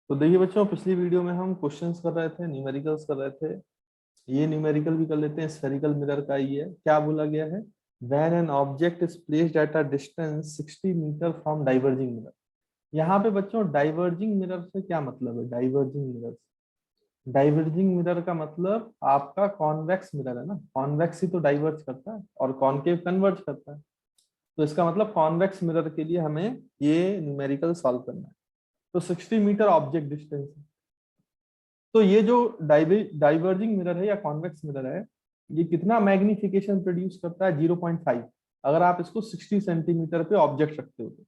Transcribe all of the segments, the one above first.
तो देखिए बच्चों, पिछली वीडियो में हम क्वेश्चंस कर रहे थे, न्यूमेरिकल्स कर रहे थे। ये न्यूमेरिकल भी कर लेते हैं, स्फेरिकल मिरर का ही है। क्या बोला गया है? When an object is placed at a distance 60 metre from diverging mirror. यहाँ पे बच्चों डाइवर्जिंग मिरर से क्या मतलब है? डाइवर्जिंग मिरर, डाइवर्जिंग मिरर का मतलब आपका कॉन्वेक्स मिरर है ना। कॉन्वेक्स ही तो डाइवर्ज करता है और कॉनकेव कन्वर्ज करता है। तो इसका मतलब कॉन्वेक्स मिरर के लिए हमें ये न्यूमेरिकल सॉल्व करना है। तो 60 मीटर ऑब्जेक्ट डिस्टेंस है। तो ये जो डाइवर्जिंग मिरर है या कॉन्वेक्स मिरर है, ये कितना मैग्निफिकेशन प्रोड्यूस करता है? 0.5। अगर आप इसको 60 सेंटीमीटर पे ऑब्जेक्ट रखते हो तो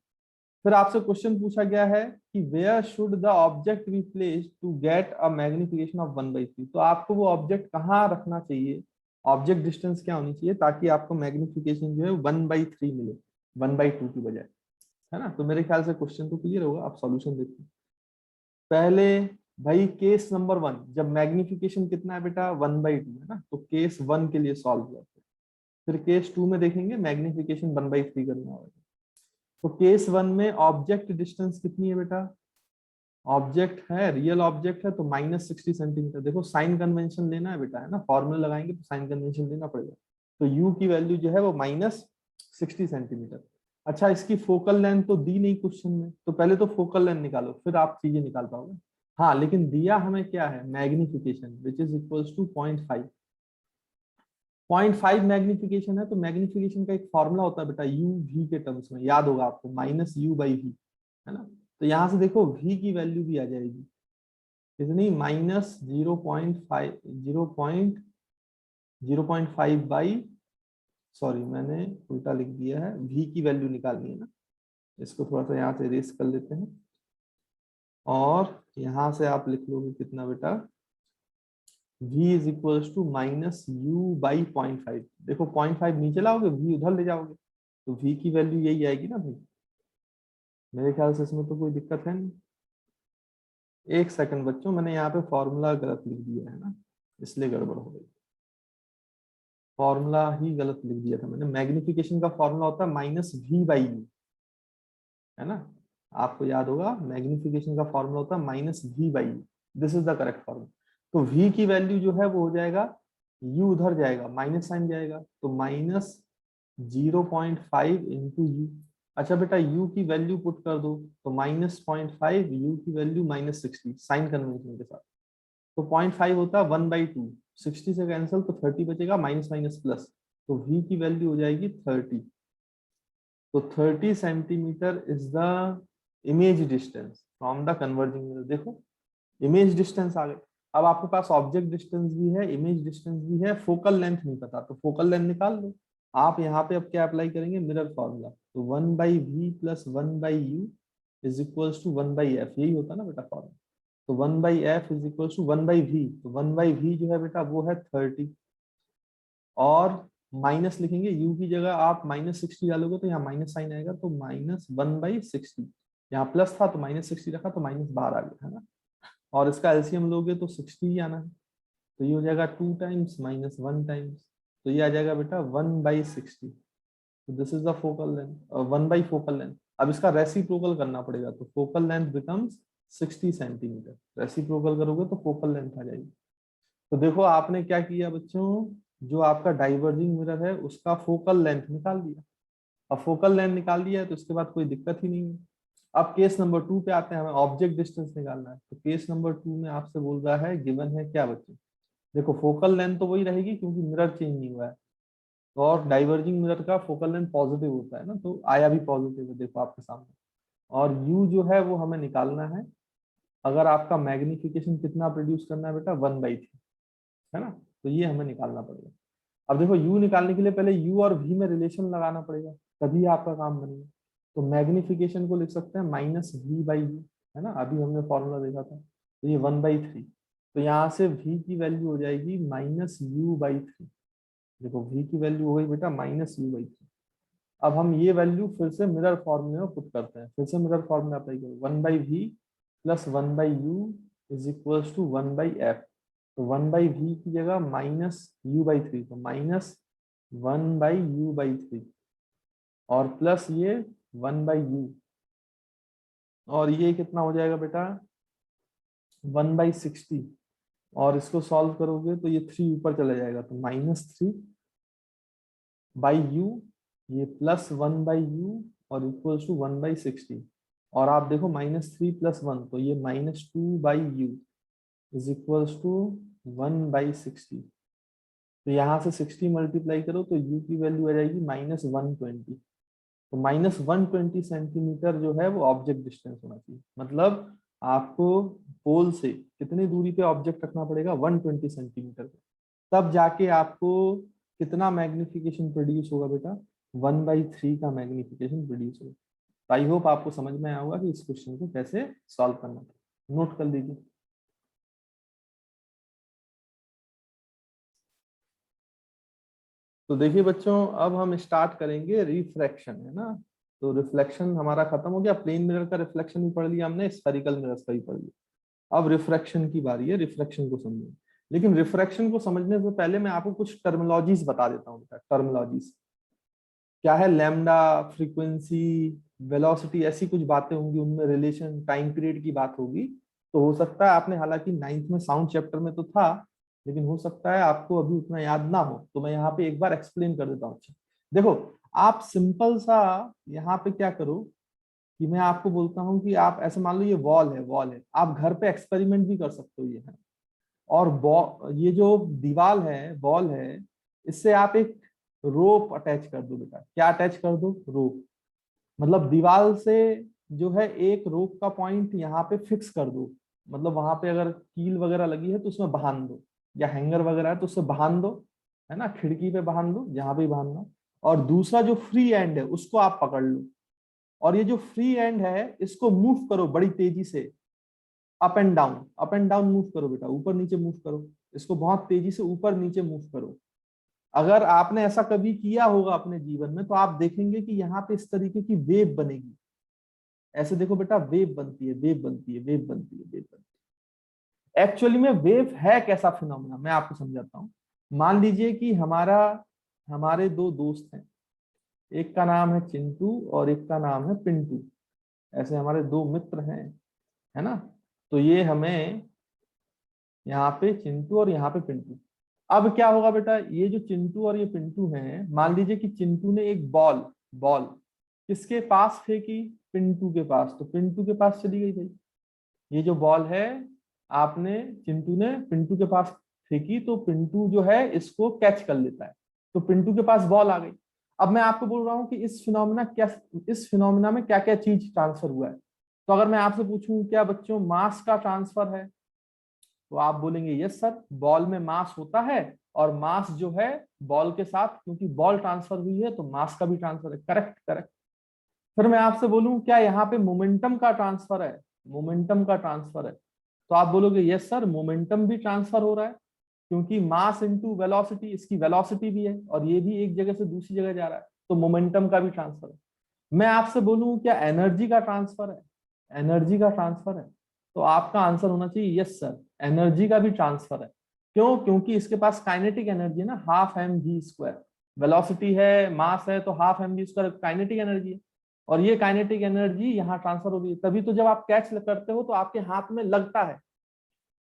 फिर आपसे क्वेश्चन पूछा गया है कि where should the object be placed to get a magnification of 1/3। तो आपको वो ऑब्जेक्ट कहाँ रखना चाहिए? ऑब्जेक्ट डिस्टेंस क्या होनी चाहिए ताकि आपको मैग्निफिकेशन जो है 1/3 मिले, 1/2 की बजाय, है ना। तो मेरे ख्याल से क्वेश्चन तो क्लियर होगा। आप सॉल्यूशन देखिए। पहले भाई केस नंबर 1, जब मैग्निफिकेशन कितना है बेटा? 1/2 है ना। तो केस 1 के लिए सॉल्व करते हैं। फिर केस 2 में देखेंगे मैग्निफिकेशन 1/3 करना होगा। तो केस 1 में ऑब्जेक्ट डिस्टेंस कितनी है बेटा? ऑब्जेक्ट है, रियल ऑब्जेक्ट है तो -60 सेंटीमीटर। देखो साइन कन्वेंशन लेना है बेटा, है ना। फॉर्मूला लगाएंगे तो साइन कन्वेंशन लेना पड़ेगा। तो यू की वैल्यू जो है वो -60 सेंटीमीटर। अच्छा, इसकी फोकल लेंथ तो दी नहीं क्वेश्चन में, तो पहले तो फोकल लेंथ निकालो फिर आप चीजें निकाल पाओगे। हाँ, लेकिन दिया हमें क्या है? Magnification which is equals to 0.5। 0.5 magnification है तो मैग्निफिकेशन का एक फॉर्मूला होता है बेटा, यू वी के टर्म्स में, याद होगा आपको, -u/v, है ना। तो यहाँ से देखो v की वैल्यू भी आ जाएगी कितनी? -0.5, 0.5 सॉरी मैंने उल्टा लिख दिया है। v की वैल्यू निकालनी है ना। इसको थोड़ा सा यहाँ से इरेज कर लेते हैं और यहाँ से आप लिख लोगे कितना बेटा? v is equals to -u/0.5। देखो 0.5 नीचे लाओगे, v उधर ले जाओगे तो v की वैल्यू यही आएगी ना भाई। मेरे ख्याल से इसमें तो कोई दिक्कत है नहीं। एक सेकंड बच्चों, मैंने यहाँ पे फॉर्मूला गलत लिख दिया है ना, इसलिए गड़बड़ हो गई। फॉर्मूला ही गलत लिख दिया था मैंने। मैग्निफिकेशन का फॉर्मूला होता है -v/u, है ना। आपको याद होगा मैग्निफिकेशन का फॉर्मूला होता है -v/u। This is the correct formula. तो v की वैल्यू जो है वो हो जाएगा, u उधर जाएगा, माइनस साइन जाएगा तो -0.5 × u। अच्छा बेटा, u की वैल्यू पुट कर दो तो -0.5, u की वैल्यू -60 साइन कन्वेंशन के साथ। तो 0.5 होता है 1/2। 60 से कैंसिल तो 30 बचेगा, माइनस माइनस प्लस। तो v की वैल्यू हो जाएगी 30। तो 30 centimetre is the image distance from the converging mirror. देखो इमेज डिस्टेंस आ गई। अब आपके पास ऑब्जेक्ट डिस्टेंस भी है, इमेज डिस्टेंस भी है, फोकल लेंथ नहीं पता तो फोकल लेंथ निकाल लो। आप यहाँ पे अब क्या अप्लाई करेंगे? Mirror formula. तो 1/v + 1/u is equals to 1/f, यही होता है ना बेटा फॉर्मूला। तो 1/f is equals to 1/v। तो 1/v जो है बेटा वो है 30। और माइनस लिखेंगे, u की जगह आप -60 डालोगे तो यहाँ माइनस साइन आएगा तो -1/60। यहाँ प्लस था तो -60 रखा तो माइनस बाहर आ गया, है ना। और इसका एलसीएम लोगे तो 60 ही आना है। तो ये हो जाएगा 2 टाइम्स -1 टाइम्स। तो ये आ जाएगा बेटा 1/60। तो this is the focal length, focal length. अब इसका रेसिप्रोकल करना पड़ेगा तो focal length becomes 60 centimetre. Reciprocal करोगे तो फोकल लेंथ आ जाएगी। तो देखो आपने क्या किया बच्चों, जो आपका डाइवर्जिंग मिरर है उसका फोकल लेंथ निकाल दिया। अब फोकल लेंथ निकाल दिया है तो इसके बाद कोई दिक्कत ही नहीं है। अब केस नंबर 2 पे आते हैं, हमें ऑब्जेक्ट डिस्टेंस निकालना है। तो केस नंबर 2 में आपसे बोल रहा है, गिवन है क्या बच्चों? देखो फोकल लेंथ तो वही रहेगी क्योंकि मिरर चेंज नहीं हुआ है। और डाइवर्जिंग मिरर का फोकल लेंथ पॉजिटिव होता है ना, तो आया भी पॉजिटिव है देखो आपके सामने। और यू जो है वो हमें निकालना है। अगर आपका मैग्निफिकेशन कितना प्रोड्यूस करना है बेटा? 1/3, है ना। तो ये हमें निकालना पड़ेगा। अब देखो u निकालने के लिए पहले u और v में रिलेशन लगाना पड़ेगा, तभी आपका काम बनेगा। तो मैग्निफिकेशन को लिख सकते हैं -v/u, है ना। अभी हमने फॉर्मूला देखा था। तो ये 1/3। तो यहाँ से v की वैल्यू हो जाएगी -u/3। देखो v की वैल्यू हो गई बेटा -u/3। अब हम ये वैल्यू फिर से मिरर फॉर्मूले में पुट करते हैं। फिर से मिरर फॉर्मूला अप्लाई करो, 1/v + 1/u is equals to 1/f। तो 1/v की जगह -u/3, तो -1/u/3 और प्लस ये 1/u। और ये कितना हो जाएगा बेटा? 1/60 और इसको सॉल्व करोगे तो ये 3 ऊपर चला जाएगा, तो -3/u, ये +1/u और इक्वल्स टू 1/60। और आप देखो -3 + 1, तो ये -2/u इज इक्वल्स टू 1/60। तो यहाँ से 60 मल्टीप्लाई करो तो u की वैल्यू आ जाएगी -120। तो -120 सेंटीमीटर जो है वो ऑब्जेक्ट डिस्टेंस होना चाहिए। मतलब आपको पोल से कितनी दूरी पे ऑब्जेक्ट रखना पड़ेगा, 120 सेंटीमीटर पे, तब जाके आपको कितना मैग्निफिकेशन प्रोड्यूस होगा बेटा, 1/3 का मैग्निफिकेशन प्रोड्यूस होगा। आई होप आपको समझ में आया होगा कि इस क्वेश्चन को कैसे सॉल्व करना था। नोट कर लीजिए। तो देखिए बच्चों, अब हम स्टार्ट करेंगे रिफ्रैक्शन, है ना। तो रिफ्लेक्शन हमारा खत्म हो गया, प्लेन मिरर का रिफ्लेक्शन भी पढ़ लिया हमने, स्फेरिकल मिरर्स का भी पढ़ लिया। अब रिफ्रैक्शन की बारी है, रिफ्रैक्शन को समझें। लेकिन रिफ्रैक्शन को समझने से पहले मैं आपको कुछ टर्मिनोलॉजीज बता देता हूँ बेटा। टर्मिनोलॉजीज क्या है, लैम्डा, फ्रीक्वेंसी, वेलोसिटी, ऐसी कुछ बातें होंगी, उनमें रिलेशन, टाइम पीरियड की बात होगी। तो हो सकता है आपने, हालांकि 9th में साउंड चैप्टर में तो था, लेकिन हो सकता है आपको अभी उतना याद ना हो, तो मैं यहाँ पे एक बार एक्सप्लेन कर देता हूँ। अच्छा देखो, आप सिंपल सा यहाँ पे क्या करो कि मैं आपको बोलता हूँ कि आप ऐसे मान लो ये वॉल है, आप घर पे एक्सपेरिमेंट भी कर सकते हो ये है। और ये जो दीवार है, वॉल है, इससे आप एक रोप अटैच कर दो बेटा। क्या अटैच कर दो, रोप। मतलब दीवार से जो है एक रोप का पॉइंट यहाँ पे फिक्स कर दो। मतलब वहां पे अगर कील वगैरह लगी है तो उसमें बांध दो, या हैंगर वगैरह है तो उससे बांध दो, है ना, खिड़की पे बांध दो, जहां पे बांधना। और दूसरा जो फ्री एंड है उसको आप पकड़ लो, और ये जो फ्री एंड है इसको मूव करो बड़ी तेजी से, up and down, up and down move करो बेटा, ऊपर नीचे मूव करो, इसको बहुत तेजी से ऊपर नीचे मूव करो। अगर आपने ऐसा कभी किया होगा अपने जीवन में तो आप देखेंगे कि यहाँ पे इस तरीके की वेव बनेगी। ऐसे देखो बेटा, वेव बनती है, वेव बनती है, वेव बनती है, वेव बनती है। एक्चुअली में वेव है कैसा फिनोमेना, मैं आपको समझाता हूँ। मान लीजिए कि हमारे दो दोस्त हैं, एक का नाम है चिंटू और एक का नाम है पिंटू। ऐसे हमारे दो मित्र हैं, है ना। तो ये हमें यहाँ पे चिंटू और यहाँ पे पिंटू। अब क्या होगा बेटा, ये जो चिंटू और ये पिंटू हैं, मान लीजिए कि चिंटू ने एक बॉल बॉल किसके पास फेंकी, पिंटू के पास, तो पिंटू के पास चली गई भाई। ये जो बॉल है, आपने, चिंटू ने पिंटू के पास फेंकी, तो पिंटू जो है इसको कैच कर लेता है, तो पिंटू के पास बॉल आ गई। अब मैं आपको बोल रहा हूँ कि इस फिनोमिना में क्या क्या चीज ट्रांसफर हुआ है। तो अगर मैं आपसे पूछूं क्या बच्चों मास का ट्रांसफर है, तो आप बोलेंगे यस सर, बॉल में मास होता है, और मास जो है बॉल के साथ, क्योंकि बॉल ट्रांसफर हुई है तो मास का भी ट्रांसफर है। Correct correct. फिर मैं आपसे बोलूं क्या यहाँ पे मोमेंटम का ट्रांसफर है, मोमेंटम का ट्रांसफर है, तो आप बोलोगे यस सर, मोमेंटम भी ट्रांसफर हो रहा है, क्योंकि मास इंटू वेलोसिटी, इसकी वेलोसिटी भी है और ये भी एक जगह से दूसरी जगह जा रहा है, तो मोमेंटम का भी ट्रांसफर है। मैं आपसे बोलूं क्या एनर्जी का ट्रांसफर है, एनर्जी का ट्रांसफर है, तो आपका आंसर होना चाहिए यस सर, एनर्जी का भी ट्रांसफर है। क्यों, क्योंकि इसके पास काइनेटिक एनर्जी है ना, ½ mv²। वेलोसिटी है, मास है, तो ½ mv² काइनेटिक एनर्जी है, और ये काइनेटिक एनर्जी यहाँ ट्रांसफर हो रही है। तभी तो जब आप कैच करते हो तो आपके हाथ में लगता है,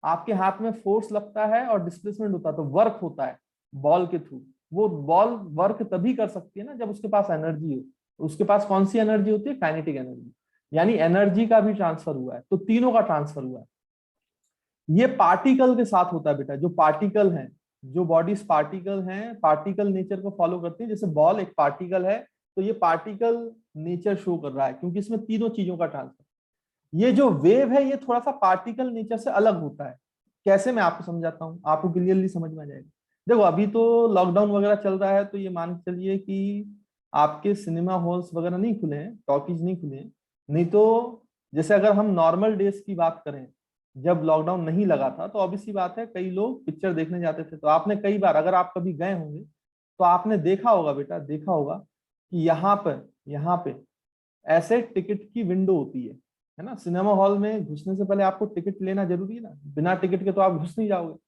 आपके हाथ में फोर्स लगता है और डिस्प्लेसमेंट होता है, तो वर्क होता है बॉल के थ्रू। वो बॉल वर्क तभी कर सकती है ना जब उसके पास एनर्जी हो। उसके पास कौन सी एनर्जी होती है, काइनेटिक एनर्जी। यानी एनर्जी का भी ट्रांसफर हुआ है, तो तीनों का ट्रांसफर हुआ है। ये पार्टिकल के साथ होता है बेटा, जो पार्टिकल हैं, जो बॉडीज पार्टिकल हैं, पार्टिकल नेचर को फॉलो करती है। जैसे बॉल एक पार्टिकल है, तो ये पार्टिकल नेचर शो कर रहा है, क्योंकि इसमें तीनों चीजों का ट्रांसफर। ये जो वेव है ये थोड़ा सा पार्टिकल नेचर से अलग होता है। कैसे, मैं आपको समझाता हूँ, आपको क्लियरली समझ में आ जाएगा। देखो अभी तो लॉकडाउन वगैरह चल रहा है, तो ये मान के चलिए कि आपके सिनेमा हॉल्स वगैरह नहीं खुले हैं, टॉकीज नहीं खुले हैं। नहीं तो जैसे अगर हम नॉर्मल डेज की बात करें, जब लॉकडाउन नहीं लगा था, तो ऑब्वियस सी बात है कई लोग पिक्चर देखने जाते थे। तो आपने कई बार, अगर आप कभी गए होंगे तो आपने देखा होगा बेटा, देखा होगा कि यहाँ पे ऐसे टिकट की विंडो होती है ना। सिनेमा हॉल में घुसने से पहले आपको टिकट लेना जरूरी है ना, बिना टिकट के तो आप घुस नहीं जाओगे।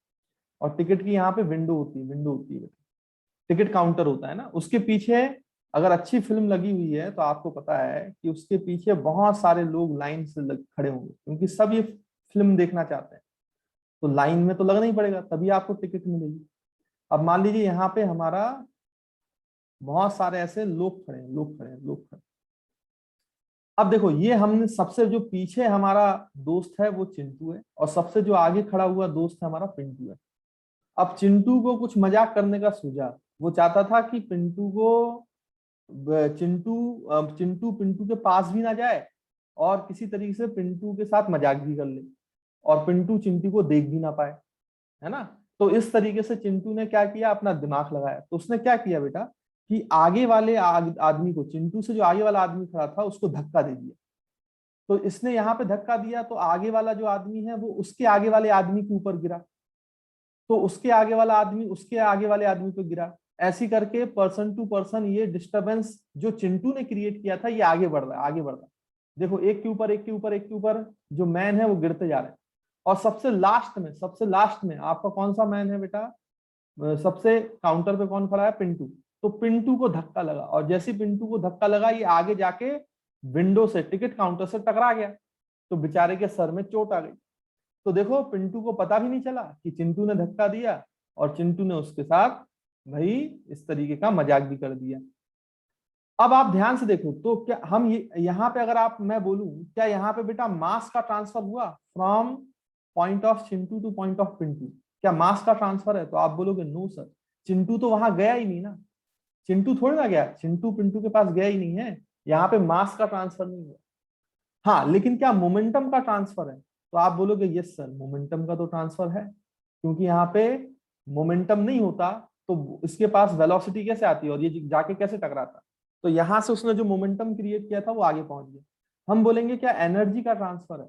और टिकट की यहाँ पे विंडो होती है, विंडो होती है, टिकट काउंटर होता है ना, उसके पीछे अगर अच्छी फिल्म लगी हुई है तो आपको पता है कि उसके पीछे बहुत सारे लोग लाइन से खड़े होंगे, क्योंकि सब ये फिल्म देखना चाहते हैं। तो लाइन में तो लगना ही पड़ेगा, तभी आपको टिकट मिलेगी। अब मान लीजिए यहाँ पे हमारा बहुत सारे ऐसे लोग खड़े हैं, लोग खड़े हैं, लोग खड़े हैं। अब देखो, ये हमने सबसे जो पीछे हमारा दोस्त है वो चिंटू है, और सबसे जो आगे खड़ा हुआ दोस्त है हमारा पिंटू है। अब चिंटू को कुछ मजाक करने का सूझा, वो चाहता था कि पिंटू को चिंटू पिंटू के पास भी ना जाए, और किसी तरीके से पिंटू के साथ मजाक भी कर ले, और पिंटू चिंटू को देख भी ना पाए, है ना। तो इस तरीके से चिंटू ने क्या किया, अपना दिमाग लगाया। तो उसने क्या किया बेटा, कि आगे वाले आदमी को, चिंटू से जो आगे वाला आदमी खड़ा था उसको धक्का दे दिया। तो इसने यहाँ पे धक्का दिया, तो आगे वाला जो आदमी है वो उसके आगे वाले आदमी के ऊपर गिरा, तो उसके आगे वाला आदमी उसके आगे वाले आदमी पे गिरा। ऐसी करके पर्सन टू पर्सन ये डिस्टरबेंस जो चिंटू ने क्रिएट किया था ये आगे बढ़ रहा है, आगे बढ़ रहा है। देखो, एक के ऊपर एक के ऊपर एक के ऊपर जो मैन है वो गिरते जा रहे हैं। और सबसे लास्ट में आपका कौन सा मैन है बेटा, सबसे काउंटर पे कौन खड़ा है, पिंटू। तो पिंटू को धक्का लगा, और जैसे पिंटू को धक्का लगा ये आगे जाके विंडो से, टिकट काउंटर से टकरा गया, तो बेचारे के सर में चोट आ गई। तो देखो, पिंटू को पता भी नहीं चला कि चिंटू ने धक्का दिया, और चिंटू ने उसके साथ भाई इस तरीके का मजाक भी कर दिया। अब आप ध्यान से देखो, तो क्या हम यहाँ पे अगर आप मैं बोलूं, क्या यहाँ पे बेटा मास का ट्रांसफर हुआ from point of Chintu two point of Pintu? क्या मास का ट्रांसफर है? तो आप बोलोगे नो सर, चिंटू तो वहां गया ही नहीं ना, चिंटू थोड़ी ना गया, चिंटू पिंटू के पास गया ही नहीं है, यहाँ पे मास का ट्रांसफर नहीं हुआ। हाँ, लेकिन क्या मोमेंटम का ट्रांसफर है? तो आप बोलोगे यस सर, मोमेंटम का तो ट्रांसफर है, क्योंकि यहाँ पे मोमेंटम नहीं होता तो इसके पास वेलोसिटी कैसे आती है, और ये जाके कैसे टकराता। तो यहां से उसने जो मोमेंटम क्रिएट किया था वो आगे पहुंच गया। हम बोलेंगे क्या एनर्जी का ट्रांसफर है?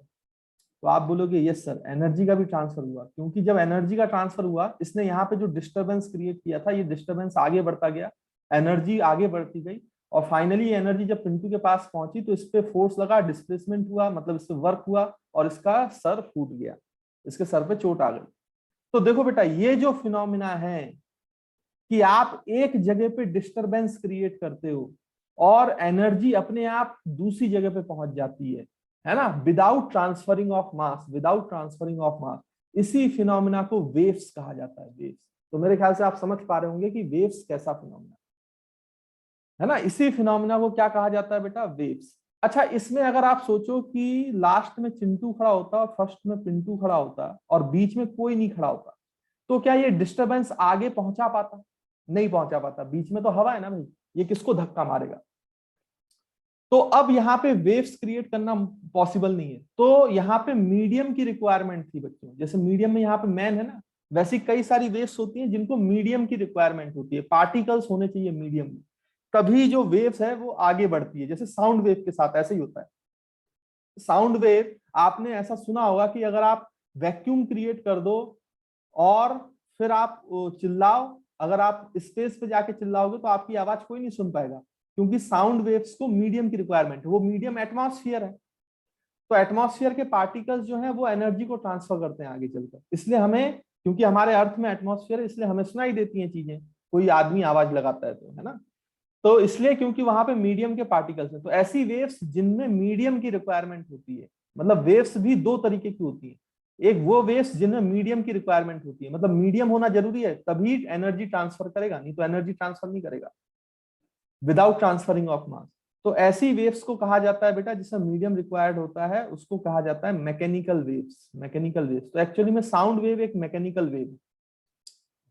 तो आप बोलोगे यस सर, एनर्जी का भी ट्रांसफर हुआ, क्योंकि जब एनर्जी का ट्रांसफर हुआ, इसने यहाँ पे जो डिस्टरबेंस क्रिएट किया था ये डिस्टरबेंस आगे बढ़ता गया, एनर्जी आगे बढ़ती गई, और फाइनली एनर्जी जब पिंटू के पास पहुंची तो इस पे फोर्स लगा, डिस्प्लेसमेंट हुआ, मतलब इस पे वर्क हुआ, और इसका सर फूट गया, इसके सर पे चोट आ गई। तो देखो बेटा, ये जो फिनोमिना है कि आप एक जगह पे डिस्टरबेंस क्रिएट करते हो और एनर्जी अपने आप दूसरी जगह पे पहुंच जाती है ना, without transferring of mass, without transferring of mass, इसी फिनोमिना को वेव्स कहा जाता है, वेव्स। तो मेरे ख्याल से आप समझ पा रहे होंगे कि वेव्स कैसा फिनोमिना है ना। इसी फिनोमिना को क्या कहा जाता है बेटा, वेव्स। अच्छा, इसमें अगर आप सोचो कि लास्ट में चिंटू खड़ा होता और फर्स्ट में पिंटू खड़ा होता और बीच में कोई नहीं खड़ा होता, तो क्या ये डिस्टरबेंस आगे पहुंचा पाता? नहीं पहुंचा पाता, बीच में तो हवा है ना भाई, ये किसको धक्का मारेगा। तो अब यहाँ पे वेव्स क्रिएट करना पॉसिबल नहीं है, तो यहाँ पे मीडियम की रिक्वायरमेंट थी बच्चों। जैसे मीडियम में यहाँ पे मैन है ना, वैसी कई सारी वेव्स होती हैं जिनको मीडियम की रिक्वायरमेंट होती है, पार्टिकल्स होने चाहिए मीडियम में, तभी जो वेव्स है वो आगे बढ़ती है। जैसे साउंड वेव के साथ ऐसे ही होता है। साउंड वेव आपने ऐसा सुना होगा कि अगर आप वैक्यूम क्रिएट कर दो और फिर आप चिल्लाओ, अगर आप स्पेस पे जाके चिल्लाओगे तो आपकी आवाज कोई नहीं सुन पाएगा, क्योंकि साउंड वेव्स को मीडियम की रिक्वायरमेंट है। वो मीडियम एटमॉस्फेयर है, तो एटमॉस्फेयर के पार्टिकल्स जो है वो एनर्जी को ट्रांसफर करते हैं आगे चलकर, इसलिए हमें, क्योंकि हमारे अर्थ में एटमॉस्फेयर है इसलिए हमें सुनाई देती हैं चीजें, कोई आदमी आवाज लगाता है तो, है ना। तो इसलिए क्योंकि वहां पे मीडियम के पार्टिकल्स हैं, तो ऐसी वेव्स जिनमें मीडियम की रिक्वायरमेंट होती है, मतलब वेव्स भी दो तरीके की होती है। एक वो वेव्स जिनमें मीडियम की रिक्वायरमेंट होती है, मतलब मीडियम होना जरूरी है तभी एनर्जी ट्रांसफर करेगा, नहीं तो एनर्जी ट्रांसफर नहीं करेगा विदाउट ट्रांसफरिंग ऑफ मास। तो ऐसी वेव्स को कहा जाता है बेटा जिसमें मीडियम रिक्वायर्ड होता है, उसको कहा जाता है मैकेनिकल वेव्स। मैकेनिकल वेव्स, तो एक्चुअली में साउंड वेव एक मैकेनिकल वेव,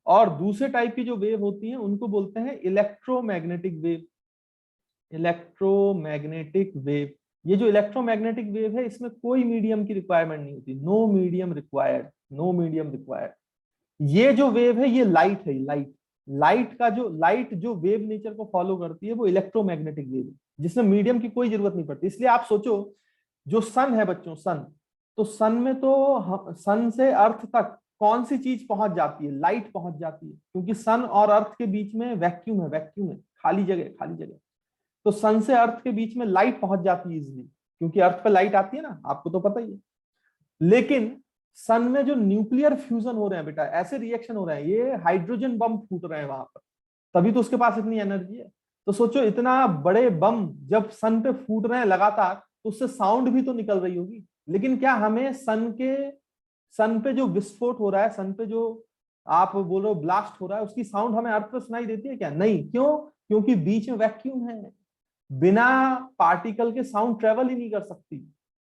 और दूसरे टाइप की जो वेव होती हैं उनको बोलते हैं इलेक्ट्रोमैग्नेटिक वेव। इलेक्ट्रोमैग्नेटिक वेव, ये जो इलेक्ट्रोमैग्नेटिक वेव है इसमें कोई मीडियम की रिक्वायरमेंट नहीं होती, no medium required, no medium required. ये जो वेव है ये लाइट है, लाइट। लाइट जो वेव नेचर को फॉलो करती है वो इलेक्ट्रोमैग्नेटिक वेव है, जिसमें मीडियम की कोई जरूरत नहीं पड़ती। इसलिए आप सोचो, जो सन है बच्चों, सन, तो सन में तो सन से अर्थ तक कौन सी चीज पहुंच जाती है, लाइट पहुंच जाती है, क्योंकि सन और अर्थ के बीच में वैक्यूम है, वैक्यूम है, खाली जगह, खाली जगह। तो सन से अर्थ के बीच में लाइट पहुंच जाती है इजिली, क्योंकि अर्थ पे लाइट आती है ना, आपको तो पता ही है। लेकिन सन में जो न्यूक्लियर फ्यूजन हो रहे हैं बेटा, ऐसे रिएक्शन हो रहे हैं, ये हाइड्रोजन बम फूट रहे हैं वहां पर, तभी तो उसके पास इतनी एनर्जी है। तो सोचो, इतना बड़े बम जब सन पे फूट रहे हैं लगातार, तो उससे साउंड भी तो निकल रही होगी। लेकिन क्या हमें सन के सन पे जो विस्फोट हो रहा है, सन पे जो आप बोल रहे हो ब्लास्ट हो रहा है, उसकी साउंड हमें अर्थ पे सुनाई देती है क्या? नहीं। क्यों? क्योंकि बीच में वैक्यूम है, बिना पार्टिकल के साउंड ट्रेवल ही नहीं कर सकती,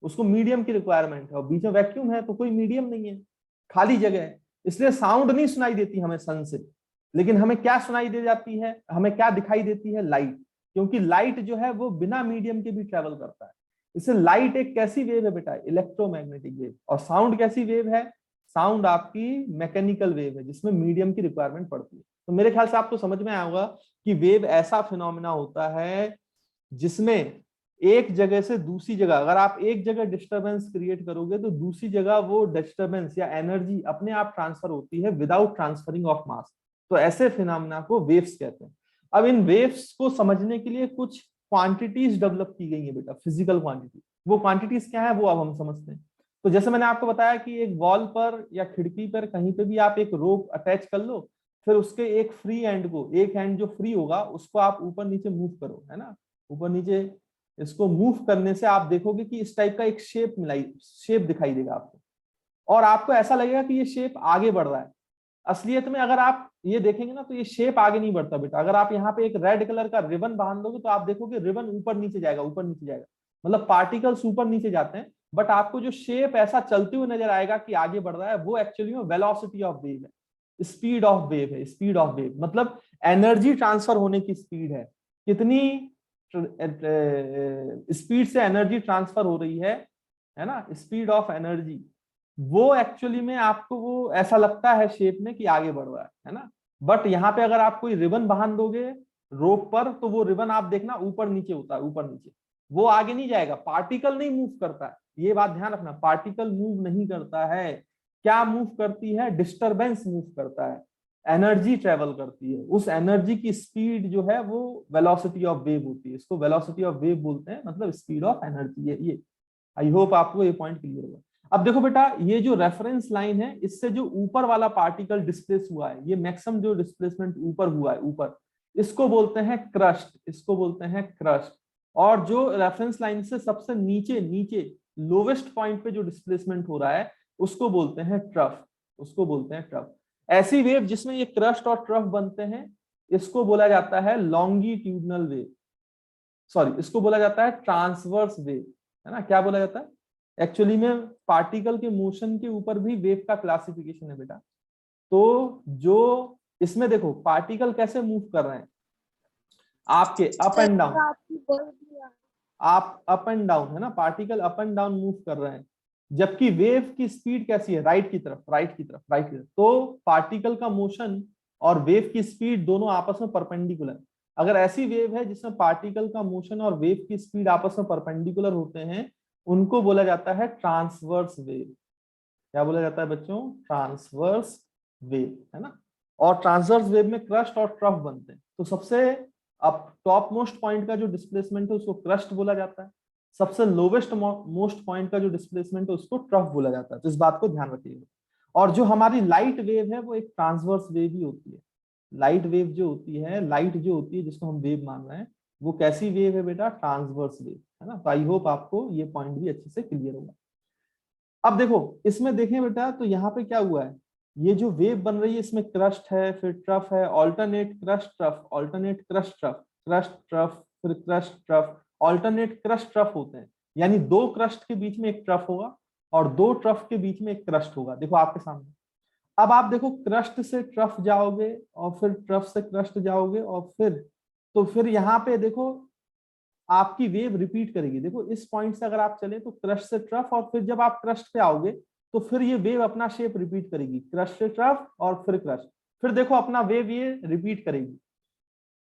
उसको मीडियम की रिक्वायरमेंट है, और बीच में वैक्यूम है तो कोई मीडियम नहीं है, खाली जगह है, इसलिए साउंड नहीं सुनाई देती हमें सन से। लेकिन हमें क्या सुनाई दे जाती है, हमें क्या दिखाई देती है? लाइट। क्योंकि लाइट जो है वो बिना मीडियम के भी ट्रेवल करता है। इससे लाइट एक कैसी वेव है बेटा? Electromagnetic wave. और साउंड कैसी वेव है? साउंड आपकी मैकेनिकल वेव है, जिसमें मीडियम की रिक्वायरमेंट पड़ती है। तो मेरे ख्याल से आपको समझ में आया होगा कि वेव ऐसा फिनोमिना होता है जिसमें एक जगह से दूसरी जगह, अगर आप एक जगह डिस्टरबेंस क्रिएट करोगे तो दूसरी जगह वो डिस्टरबेंस या एनर्जी अपने आप ट्रांसफर होती है विदाउट ट्रांसफरिंग ऑफ मास। तो ऐसे फिनोमिना को वेव्स कहते हैं। अब इन वेव्स को समझने के लिए कुछ क्वांटिटीज डेवलप की गई है बेटा, फिजिकल क्वांटिटी। वो क्वांटिटीज क्या है वो अब हम समझते हैं। तो जैसे मैंने आपको बताया कि एक वॉल पर या खिड़की पर कहीं पे भी आप एक रोप अटैच कर लो, फिर उसके एक फ्री एंड को, एक हैंड जो फ्री होगा उसको आप ऊपर नीचे मूव करो, है ना, ऊपर नीचे इसको मूव करने से आप देखोगे कि इस टाइप का एक शेप दिखाई देगा आपको, और आपको ऐसा लगेगा कि ये शेप आगे बढ़ रहा है। असलियत में अगर आप ये देखेंगे ना तो ये शेप आगे नहीं बढ़ता बेटा। अगर आप यहाँ पे एक रेड कलर का रिबन बांध दोगे तो आप देखोगे रिबन ऊपर नीचे जाएगा, ऊपर नीचे जाएगा, मतलब पार्टिकल्स ऊपर नीचे जाते हैं। बट आपको जो शेप ऐसा चलते हुए नजर आएगा कि आगे बढ़ रहा है, वो एक्चुअली में वेलोसिटी ऑफ वेव है, स्पीड ऑफ वेव है। स्पीड ऑफ वेव मतलब एनर्जी ट्रांसफर होने की स्पीड है, कितनी स्पीड से एनर्जी ट्रांसफर हो रही है ना, स्पीड ऑफ एनर्जी। वो एक्चुअली में आपको वो ऐसा लगता है शेप में कि आगे बढ़ रहा है ना। बट यहाँ पे अगर आप कोई रिबन बांध दोगे रोप पर, तो वो रिबन आप देखना ऊपर नीचे होता है, ऊपर नीचे, वो आगे नहीं जाएगा। पार्टिकल नहीं मूव करता है, ये बात ध्यान रखना, पार्टिकल मूव नहीं करता है। क्या मूव करती है? डिस्टरबेंस मूव करता है, एनर्जी ट्रेवल करती है। उस एनर्जी की स्पीड जो है वो वेलोसिटी ऑफ वेव होती है, इसको वेलोसिटी ऑफ वेव बोलते हैं, मतलब स्पीड ऑफ एनर्जी है ये। आई होप आपको ये पॉइंट क्लियर होगा। अब देखो बेटा, ये जो रेफरेंस लाइन है, इससे जो ऊपर वाला पार्टिकल डिस्प्लेस हुआ है, ये मैक्सिमम जो डिस्प्लेसमेंट ऊपर हुआ है, ऊपर, इसको बोलते हैं क्रस्ट, इसको बोलते हैं क्रस्ट। और जो रेफरेंस लाइन से सबसे नीचे नीचे लोवेस्ट पॉइंट पे जो डिस्प्लेसमेंट हो रहा है, उसको बोलते हैं ट्रफ, उसको बोलते हैं ट्रफ। ऐसी वेव जिसमें ये क्रस्ट और ट्रफ बनते हैं, इसको बोला जाता है लॉन्गिट्यूडनल वेव, सॉरी इसको बोला जाता है ट्रांसवर्स वेव, है ना। क्या बोला जाता है? एक्चुअली में पार्टिकल के मोशन के ऊपर भी वेव का क्लासिफिकेशन है बेटा। तो जो इसमें देखो पार्टिकल कैसे मूव कर रहे हैं, आपके अप एंड डाउन, आप अप एंड डाउन, है ना, particle up and down move कर रहे हैं। जबकि वेव की स्पीड कैसी है? राइट की तरफ, राइट की तरफ, राइट की तरफ। तो पार्टिकल का मोशन और वेव की स्पीड दोनों आपस में परपेंडिकुलर। अगर ऐसी वेव है जिसमें पार्टिकल का मोशन और वेव की स्पीड आपस में परपेंडिकुलर होते हैं, उनको बोला जाता है ट्रांसवर्स वेव। क्या बोला जाता है बच्चों? ट्रांसवर्स वेव, है ना। और ट्रांसवर्स वेव में क्रस्ट और ट्रफ बनते हैं। तो सबसे अब टॉप मोस्ट पॉइंट का जो डिस्प्लेसमेंट है उसको क्रस्ट बोला जाता है, सबसे लोवेस्ट मोस्ट पॉइंट का जो डिस्प्लेसमेंट है उसको ट्रफ बोला जाता है। तो इस बात को ध्यान रखिएगा। और जो हमारी लाइट वेव है वो एक ट्रांसवर्स वेव ही होती है। लाइट वेव जो होती है, लाइट जो होती है जिसको हम वेव मान रहे हैं, वो कैसी वेव है बेटा? ट्रांसवर्स वेव, है ना। तो आई होप आपको ये पॉइंट भी अच्छे से क्लियर होगा। अब देखो इसमें देखें बेटा, तो यहाँ पे क्या हुआ है, ये जो वेव बन रही है इसमें क्रस्ट है, फिर ट्रफ है, alternate crest trough, alternate crest trough, crest trough, फिर crest trough, alternate crest trough होते हैं। यानी दो क्रस्ट के बीच में एक ट्रफ होगा और दो ट्रफ के बीच में एक क्रस्ट होगा। देखो आपके सामने। अब आप देखो, क्रस्ट से ट्रफ जाओगे और फिर ट्रफ से क्रस्ट जाओगे, और फिर यहाँ पे देखो आपकी वेव रिपीट करेगी। देखो इस पॉइंट से अगर आप चले तो क्रस्ट से ट्रफ, और फिर जब आप क्रस्ट पे आओगे तो फिर ये वेव अपना शेप रिपीट करेगी, क्रस्ट से ट्रफ और फिर क्रस्ट, फिर देखो अपना वेव ये रिपीट करेगी।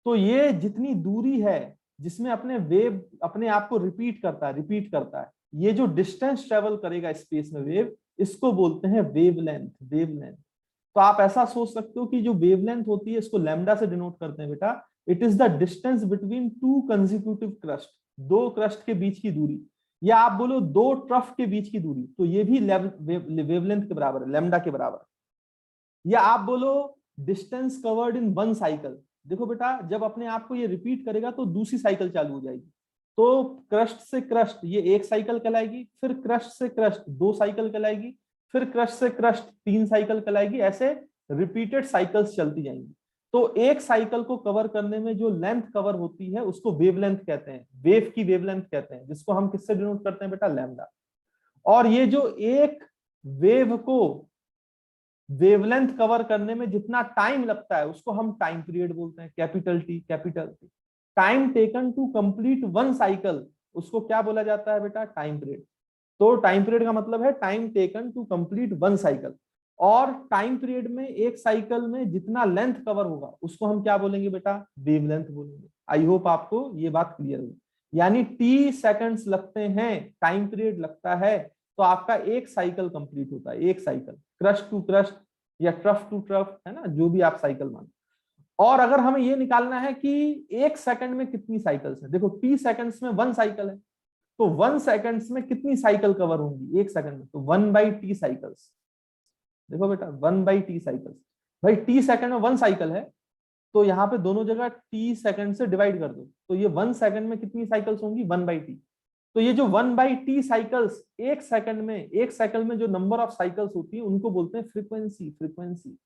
तो ये जितनी दूरी है जिसमें अपने वेव अपने आप को रिपीट करता है, ये जो डिस्टेंस ट्रेवल करेगा स्पेस में वेव, इसको बोलते हैं वेवलेंथ, वेवलेंथ। तो आप ऐसा सोच सकते हो कि जो वेवलेंथ होती है इसको लैम्डा से डिनोट करते हैं बेटा। It is the distance between two consecutive crust, दो क्रस्ट के बीच की दूरी, या आप बोलो दो ट्रफ के बीच की दूरी, तो ये भी वेवलेंथ के बराबर है, लैम्डा के बराबर। या आप बोलो distance covered in one cycle. देखो बेटा, जब अपने आप को ये रिपीट करेगा तो दूसरी साइकिल चालू हो जाएगी। तो क्रस्ट से क्रस्ट ये एक साइकिल कहलाएगी, फिर क्रस्ट से क्रस्ट दो साइकिल कहलाएगी, फिर क्रस्ट से क्रस्ट 3 साइकिल कहलाएगी, ऐसे रिपीटेड साइकिल्स चलती जाएंगी। तो एक साइकिल को कवर करने में जो लेंथ कवर होती है उसको वेवलेंथ कहते हैं, वेव की वेवलेंथ कहते हैं, जिसको हम किससे डिनोट करते हैं बेटा, लैम्डा। और ये जो एक वेव को वेवलेंथ कवर करने में जितना टाइम लगता है उसको हम टाइम पीरियड बोलते हैं, capital T, capital T. Time taken to complete one cycle, उसको क्या बोला जाता है बेटा, टाइम पीरियड। तो टाइम पीरियड का मतलब है time taken to complete one cycle. और टाइम पीरियड में एक साइकिल में जितना लेंथ कवर होगा उसको हम क्या बोलेंगे बेटा, वेवलेंथ बोलेंगे। आई होप आपको ये बात क्लियर होगी। यानी टी सेकंड्स लगते हैं, टाइम पीरियड लगता है, तो आपका एक साइकिल कंप्लीट होता है, एक साइकिल, क्रस्ट टू क्रस्ट या ट्रफ टू ट्रफ, है ना, जो भी आप साइकिल मानो। और अगर हमें ये निकालना है कि एक सेकंड में कितनी साइकिल्स है, देखो टी सेकंड्स में वन साइकिल है, तो 1 सेकंड्स में कितनी साइकिल कवर होंगी एक सेकंड में, तो 1/t साइकिल्स। देखो बेटा 1/t साइकिल्स, भाई टी सेकंड में 1 साइकिल है, तो यहाँ पे दोनों जगह टी सेकंड से डिवाइड कर दो, तो ये 1 सेकंड में कितनी साइकिल्स होंगी, 1/t। तो ये जो 1/t साइकिल्स एक सेकंड में, एक सेकंड में जो नंबर ऑफ साइकिल्स होती है उनको बोलते हैं फ्रीक्वेंसी, फ्रीक्वेंसी।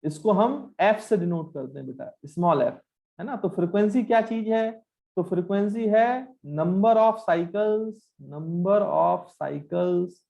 इसको हम f से डिनोट करते हैं बेटा, स्मॉल f, है ना। तो फ्रीक्वेंसी क्या चीज है, तो फ्रीक्वेंसी है number of cycles, number of cycles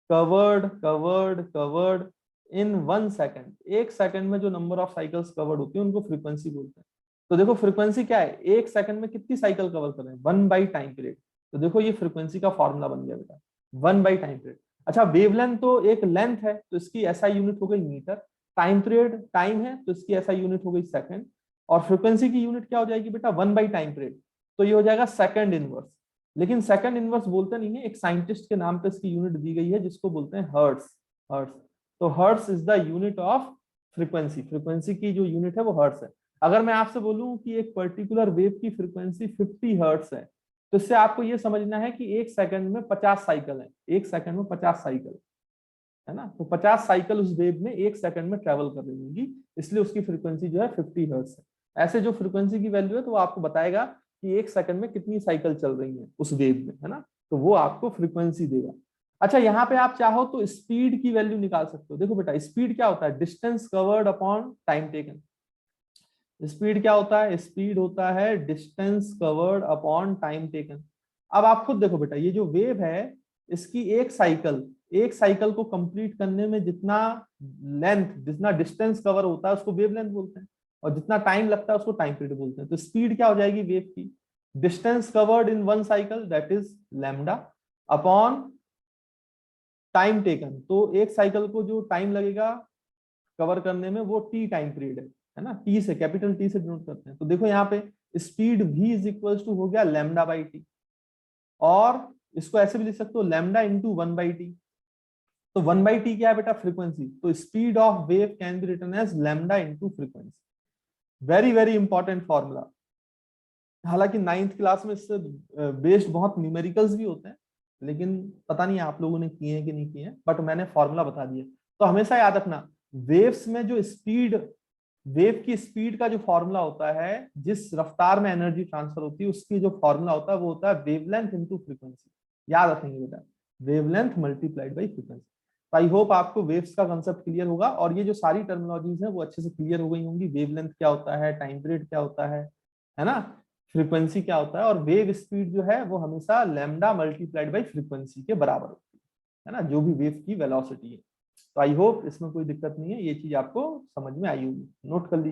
covered covered covered in 1 second. एक सेकंड में जो नंबर ऑफ साइकिल्स कवर्ड होती है उनको फ्रीक्वेंसी बोलते हैं। तो देखो फ्रीक्वेंसी क्या है, एक सेकंड में कितनी साइकिल कवर कर रहे हैं, 1 बाई टाइम पीरियड। तो देखो ये फ्रीक्वेंसी का फॉर्मूला बन गया बेटा, 1 बाई टाइम पीरियड। अच्छा वेवलेंथ तो एक लेंथ है, तो इसकी एसआई यूनिट हो गई मीटर। टाइम पीरियड टाइम है, तो इसकी एसआई यूनिट हो गई सेकंड। और फ्रीक्वेंसी की यूनिट क्या हो जाएगी बेटा, 1 बाई टाइम पीरियड, तो ये हो जाएगा सेकंड इनवर्स। लेकिन सेकंड इनवर्स बोलते नहीं है, एक साइंटिस्ट के नाम पे इसकी यूनिट दी गई है जिसको बोलते हैं हर्ट्स, हर्ट्स। तो hertz is the unit of frequency, frequency की जो यूनिट है वो हर्ट्स है। अगर मैं आपसे बोलूं कि एक पर्टिकुलर वेव की फ्रीक्वेंसी 50 हर्ट्स है, तो इससे आपको ये समझना है कि एक सेकंड में 50 साइकिल है, एक सेकंड में 50 साइकिल, है ना। तो 50 साइकिल उस वेव में एक सेकंड में ट्रेवल कर रही होंगी, इसलिए उसकी फ्रीक्वेंसी जो है 50 हर्ट्ज है। ऐसे जो फ्रीक्वेंसी की वैल्यू है तो वो आपको बताएगा कि एक सेकंड में कितनी साइकिल चल रही है उस वेव में, है ना, तो वो आपको फ्रीक्वेंसी देगा। अच्छा यहाँ पे आप चाहो तो स्पीड की वैल्यू निकाल सकते हो। देखो बेटा स्पीड क्या होता है, distance covered upon time taken. Speed क्या होता है, स्पीड होता है distance covered upon time taken. अब आप खुद देखो बेटा, ये जो वेव है इसकी एक साइकिल, एक साइकिल को कंप्लीट करने में जितना लेंथ, जितना डिस्टेंस कवर होता है उसको वेव लेंथ बोलते हैं, और जितना टाइम लगता है उसको टाइम पीरियड बोलते हैं। तो स्पीड क्या हो जाएगी वेव की, distance covered in 1 cycle that is lambda upon time taken. तो एक साइकिल को जो टाइम लगेगा कवर करने में वो टी टाइम पीरियड है ना, टी से, कैपिटल टी से डिनोट करते हैं। तो देखो यहाँ पे speed v is equal to हो गया लैम्डा बाई टी, और इसको ऐसे भी लिख सकते हो लैम्डा इंटू 1/t। तो 1/t क्या है बेटा, फ्रीक्वेंसी। तो speed of wave can be written as lambda into frequency. Very very important formula. हालांकि 9th क्लास में इससे बेस्ड बहुत न्यूमेरिकल्स भी होते हैं, लेकिन पता नहीं आप लोगों ने किए हैं कि नहीं किए हैं, बट मैंने फॉर्मूला बता दिया। तो हमेशा याद रखना, वेव्स में जो स्पीड, वेव की स्पीड का जो फॉर्मूला होता है, जिस रफ्तार में एनर्जी ट्रांसफर होती है उसकी जो फॉर्मूला होता है वो होता है वेवलेंथ इनटू फ्रीक्वेंसी। याद रखेंगे बेटा, वेवलेंथ मल्टीप्लाइड बाई फ्रीक्वेंसी। तो आई होप आपको वेव्स का कंसेप्ट क्लियर होगा, और ये जो सारी टर्मिनोलॉजीज है वो अच्छे से क्लियर हो गई होंगी। वेवलेंथ क्या होता है, टाइम पीरियड क्या होता है ना, फ्रीक्वेंसी क्या होता है, और वेव स्पीड जो है वो हमेशा लैम्डा मल्टीप्लाइड बाई फ्रीक्वेंसी के बराबर होती है ना, जो भी वेव की वेलोसिटी है। तो आई होप इसमें कोई दिक्कत नहीं है, ये चीज आपको समझ में आई होगी, नोट कर लीजिए।